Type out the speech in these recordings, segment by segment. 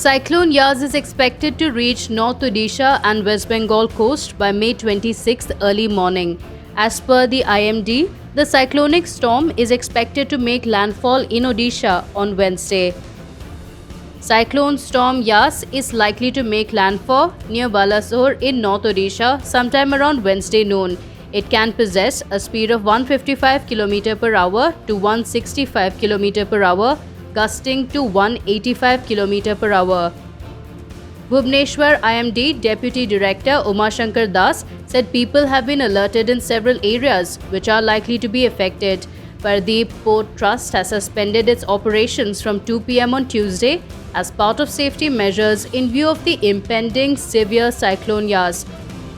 Cyclone Yas is expected to reach North Odisha and West Bengal coast by May 26th early morning. As per the IMD, the cyclonic storm is expected to make landfall in Odisha on Wednesday. Cyclone storm Yas is likely to make landfall near Balasore in North Odisha sometime around Wednesday noon. It can possess a speed of 155 km per hour to 165 km per hour, gusting to 185 km per hour. Bhubaneswar IMD Deputy Director Umashankar Das said people have been alerted in several areas which are likely to be affected. Paradeep Port Trust has suspended its operations from 2 p.m. on Tuesday as part of safety measures in view of the impending severe cyclone Yas.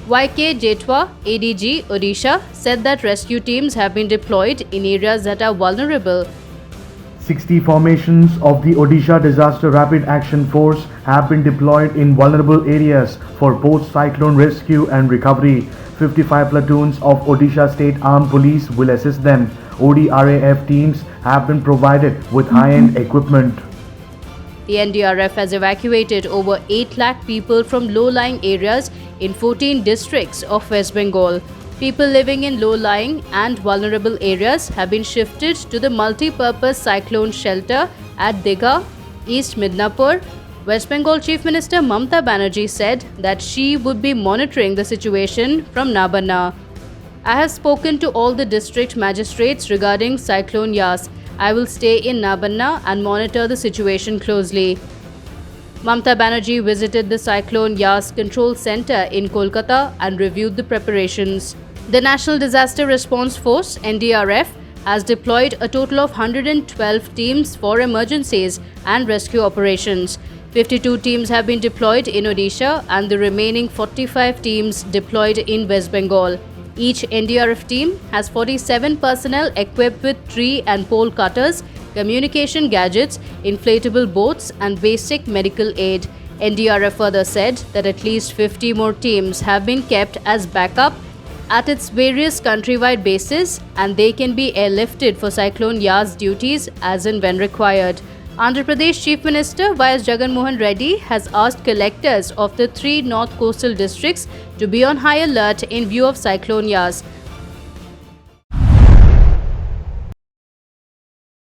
YK Jetwa, ADG Odisha, said that rescue teams have been deployed in areas that are vulnerable. 60 formations of the Odisha Disaster Rapid Action Force have been deployed in vulnerable areas for post-cyclone rescue and recovery. 55 platoons of Odisha State Armed Police will assist them. ODRAF teams have been provided with high-end equipment. The NDRF has evacuated over 8 lakh people from low-lying areas in 14 districts of West Bengal. People living in low-lying and vulnerable areas have been shifted to the multi-purpose cyclone shelter at Digha, East Midnapur. West Bengal Chief Minister Mamata Banerjee said that she would be monitoring the situation from Nabanna. I have spoken to all the district magistrates regarding Cyclone Yas. I will stay in Nabanna and monitor the situation closely. Mamata Banerjee visited the Cyclone Yas Control Center in Kolkata and reviewed the preparations. The National Disaster Response Force (NDRF) has deployed a total of 112 teams for emergencies and rescue operations. 52 teams have been deployed in Odisha and the remaining 45 teams deployed in West Bengal. Each NDRF team has 47 personnel equipped with tree and pole cutters, communication gadgets, inflatable boats and basic medical aid. NDRF further said that at least 50 more teams have been kept as backup at its various countrywide bases and they can be airlifted for Cyclone Yas duties as and when required. Andhra Pradesh Chief Minister Y.S. Jagan Mohan Reddy has asked collectors of the 3 north coastal districts to be on high alert in view of Cyclone Yas.